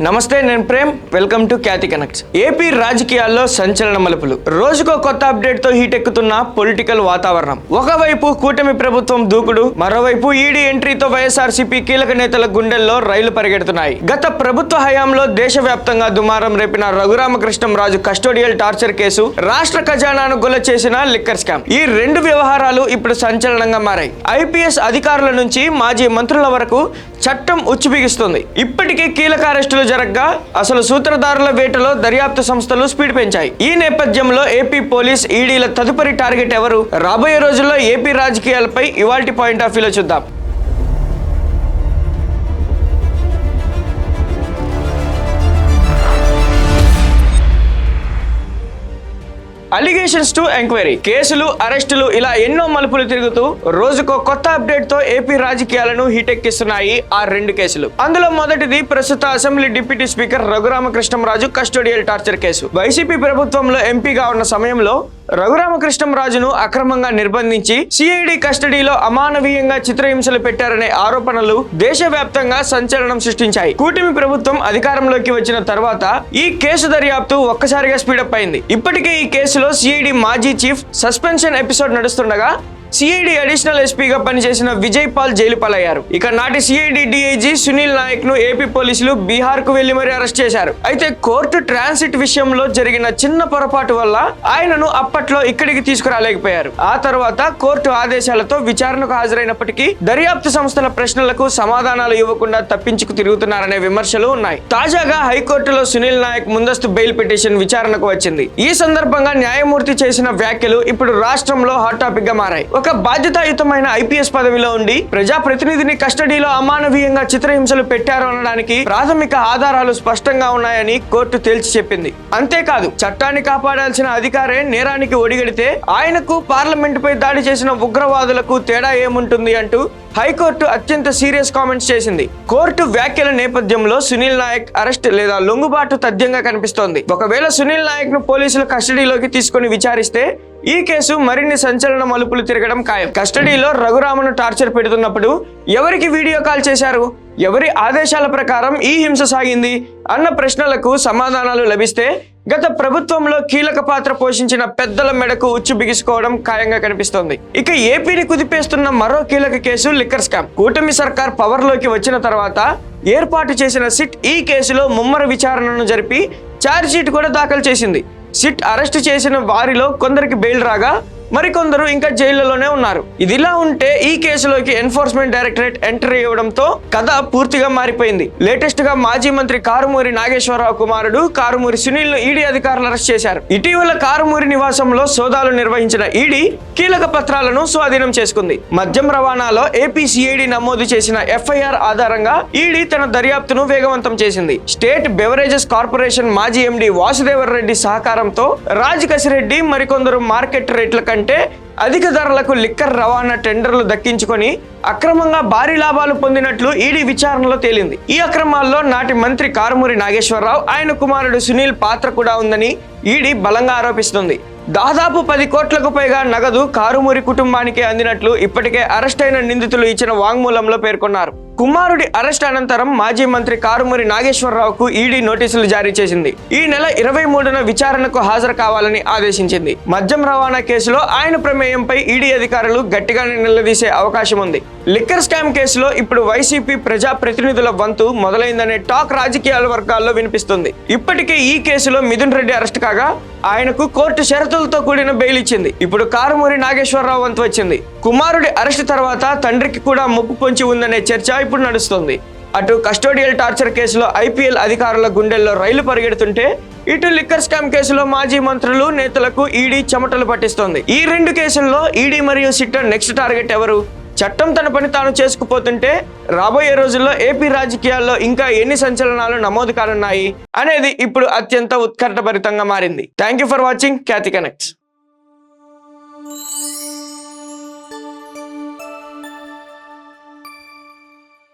నమస్తే, నేను Prem. Welcome to Khyathi connects. AP రాజకీయాల్లో సంచలన మలుపులు. రోజుకో కొత్త అప్డేట్ తో హీట్ ఎక్కుతున్న పొలిటికల్ వాతావరణం. ఒకవైపు కూటమి ప్రభుత్వం దూకుడు, మరోవైపు ఈడీ ఎంట్రీతో వైఎస్ఆర్సీపీ కీలక నేతల గుండెల్లో రైలు పరిగెడుతున్నాయి. గత ప్రభుత్వ హయాంలో దేశవ్యాప్తంగా దుమారం రేపిన రఘురామకృష్ణంరాజు కస్టోడియల్ టార్చర్ కేసు, రాష్ట్ర ఖజానాను గొల్ల చేసిన లిక్కర్ స్కామ్, ఈ రెండు వ్యవహారాలు ఇప్పుడు సంచలనంగా మారాయి. ఐపీఎస్ అధికారుల నుంచి మాజీ మంత్రుల వరకు చట్టం ఉచ్చుబిగిస్తుంది. ఇప్పటికే కీలక అరెస్టులు జరగగా అసలు సూత్రధారుల వేటలో దర్యాప్తు సంస్థలు స్పీడ్ పెంచాయి. ఈ నేపథ్యంలో ఏపీ పోలీస్, ఈడీల తదుపరి టార్గెట్ ఎవరు? రాబోయే రోజుల్లో ఏపీ రాజకీయాలపై ఇవాల్టి పాయింట్ ఆఫ్ వ్యూలో చూద్దాం. Allegations to enquiry. కేసులు, అరెస్టులు, ఇలా ఎన్నో మలుపులు తిరుగుతూ రోజుకో కొత్త అప్డేట్ తో ఏపీ రాజకీయాలను హీటెక్కిస్తున్నాయి ఆ రెండు కేసులు. అందులో మొదటిది ప్రస్తుత assembly deputy speaker Raghurama Krishnam Raju custodial torture case. YCP ప్రభుత్వంలో ఎంపీగా ఉన్న సమయంలో రఘురామకృష్ణంరాజును అక్రమంగా నిర్బంధించి సిఐడి కస్టడీలో అమానవీయంగా చిత్రహింసలు పెట్టారనే ఆరోపణలు దేశవ్యాప్తంగా సంచలనం సృష్టించాయి. కూటమి ప్రభుత్వం అధికారంలోకి వచ్చిన తర్వాత ఈ కేసు దర్యాప్తు ఒక్కసారిగా స్పీడప్ అయింది. ఇప్పటికే ఈ కేసులో సిఐడి మాజీ చీఫ్ సస్పెన్షన్ ఎపిసోడ్ నడుస్తుండగా సిఐడి అడిషనల్ ఎస్పీగా పనిచేసిన విజయ్ పాల్ జైలు పాలయ్యారు. ఇక నాటి సిఐడి డిఐజీ సునీల్ నాయక్ ను ఏపీ పోలీసులు బీహార్ కు వెళ్లి మరీ అరెస్ట్ చేశారు. అయితే కోర్టు ట్రాన్సిట్ విషయంలో జరిగిన చిన్న పొరపాటు వల్ల ఆయనను అప్పట్లో ఇక్కడికి తీసుకురాలేకపోయారు. ఆ తర్వాత కోర్టు ఆదేశాలతో విచారణకు హాజరైనప్పటికీ దర్యాప్తు సంస్థల ప్రశ్నలకు సమాధానాలు ఇవ్వకుండా తప్పించుకు తిరుగుతున్నారనే విమర్శలు ఉన్నాయి. తాజాగా హైకోర్టులో సునీల్ నాయక్ ముందస్తు బెయిల్ పిటిషన్ విచారణకు వచ్చింది. ఈ సందర్భంగా న్యాయమూర్తి చేసిన వ్యాఖ్యలు ఇప్పుడు రాష్ట్రంలో హాట్ టాపిక్ గా మారాయి. ఒక బాధ్యతాయుతమైన ఐపీఎస్ పదవిలో ఉండి ప్రజాప్రతినిధిని కస్టడీలో అమానవీయంగా చిత్రహింసలు పెట్టారు అనడానికి ప్రాథమిక ఆధారాలు స్పష్టంగా ఉన్నాయని కోర్టు తేల్చి చెప్పింది. అంతేకాదు, చట్టాన్ని కాపాడాల్సిన అధికారే నేరానికి ఒడిగడితే ఆయనకు పార్లమెంటుపై దాడి చేసిన ఉగ్రవాదులకు తేడా ఏముంటుంది అంటూ హైకోర్టు అత్యంత సీరియస్ కామెంట్స్ చేసింది. కోర్టు వ్యాఖ్యల నేపథ్యంలో సునీల్ నాయక్ అరెస్ట్ లేదా లొంగుబాటు తథ్యంగా కనిపిస్తోంది. ఒకవేళ సునీల్ నాయక్ ను పోలీసులు కస్టడీలోకి తీసుకుని విచారిస్తే ఈ కేసు మరిన్ని సంచలన మలుపులు తిరగడం ఖాయం. కస్టడీలో రఘురామను టార్చర్ పెడుతున్నప్పుడు ఎవరికి వీడియో కాల్ చేశారు, ఎవరి ఆదేశాల ప్రకారం ఈ హింస సాగింది అన్న ప్రశ్నలకు సమాధానాలు లభిస్తే గత ప్రభుత్వంలో కీలక పాత్ర పోషించిన పెద్దల మెడకు ఉచ్చు బిగుసుకోవడం ఖాయంగా కనిపిస్తోంది. ఇక ఏపీని కుదిపేస్తున్న మరో కీలక కేసు లిక్కర్ స్కామ్. కూటమి సర్కార్ పవర్ లోకి వచ్చిన తర్వాత ఏర్పాటు చేసిన సిట్ ఈ కేసులో ముమ్మర విచారణను జరిపి ఛార్జ్ షీట్ కూడా దాఖలు చేసింది. సిట్ అరెస్ట్ చేసిన వారిలో కొందరికి బెయిల్ రాగా మరికొందరు ఇంకా జైళ్లలోనే ఉన్నారు. ఇదిలా ఉంటే ఈ కేసులోకి ఎన్ఫోర్స్మెంట్ డైరెక్టరేట్ ఎంట్రీ ఇవ్వడంతో కథ పూర్తిగా మారిపోయింది. లేటెస్ట్ గా మాజీ మంత్రి కారుమూరి నాగేశ్వరరావు కుమారుడు కారుమూరి సునీల్ ను ఈడీ అధికారులు అరెస్ట్ చేశారు. ఇటీవల కారుమూరి నివాసంలో సోదాలు నిర్వహించిన ఈడీ కీలక పత్రాలను స్వాధీనం చేసుకుంది. మద్యం రవాణాలో ఏపీ సిఐడి నమోదు చేసిన ఎఫ్ఐఆర్ ఆధారంగా ఈడీ తన దర్యాప్తును వేగవంతం చేసింది. స్టేట్ బెవరేజెస్ కార్పొరేషన్ మాజీ ఎండీ వాసుదేవర్ రెడ్డి సహకారంతో రాజ్ కసిరెడ్డి మరికొందరు మార్కెట్ రేట్ల కంటే అధిక ధరలకు లిక్కర్ రవాణా టెండర్లు దక్కించుకొని అక్రమంగా భారీ లాభాలు పొందినట్లు ఈడీ విచారణలో తేలింది. ఈ అక్రమాల్లో నాటి మంత్రి కారుమూరి నాగేశ్వరరావు, ఆయన కుమారుడు సునీల్ పాత్ర కూడా ఉందని ఈడీ బలంగా ఆరోపిస్తుంది. దాదాపు 10 కోట్లకు పైగా నగదు కారుమూరి కుటుంబానికి అందినట్లు ఇప్పటికే అరెస్ట్ అయిన నిందితులు ఇచ్చిన వాంగ్మూలంలో పేర్కొన్నారు. కుమారుడి అరెస్ట్ అనంతరం మాజీ మంత్రి కారుమూరి నాగేశ్వరరావుకు ఈడీ నోటీసులు జారీ చేసింది. ఈ నెల 23న విచారణకు హాజరు కావాలని ఆదేశించింది. మద్యం రవాణా కేసులో ఆయన ప్రమేయంపై ఈడీ అధికారులు గట్టిగానే నిలదీసే అవకాశం ఉంది. లిక్కర్ స్కామ్ కేసులో ఇప్పుడు వైసీపీ ప్రజా ప్రతినిధుల వంతు మొదలైందనే టాక్ రాజకీయాల వర్గాల్లో వినిపిస్తుంది. ఇప్పటికే ఈ కేసులో మిథున్ రెడ్డి అరెస్ట్ కాగా ఆయనకు కోర్టు షరతులతో కూడిన బెయిల్ ఇచ్చింది. ఇప్పుడు కారుమూరి నాగేశ్వరరావు వంతు వచ్చింది. కుమారుడి అరెస్ట్ తర్వాత తండ్రికి కూడా ముప్పు పొంచి ఉందనే చర్చ ఇప్పుడు నడుస్తుంది. అటు కస్టోడియల్ టార్చర్ కేసులో ఐపీఎల్ అధికారుల గుండెల్లో రైలు పరిగెడుతుంటే ఇటు లిక్కర్ స్కామ్ కేసులో మాజీ మంత్రులు, నేతలకు ఈడీ చెమటలు పట్టిస్తోంది. ఈ రెండు కేసుల్లో ఈడీ మరియు సిట్ నెక్స్ట్ టార్గెట్ ఎవరు? చట్టం తన పని తాను చేసుకుపోతుంటే రాబోయే రోజుల్లో ఏపీ రాజకీయాల్లో ఇంకా ఎన్ని సంచలనాలు నమోదు కానున్నాయి అనేది ఇప్పుడు అత్యంత ఉత్కంఠభరితంగా మారింది. Thank you for watching Khyati connects.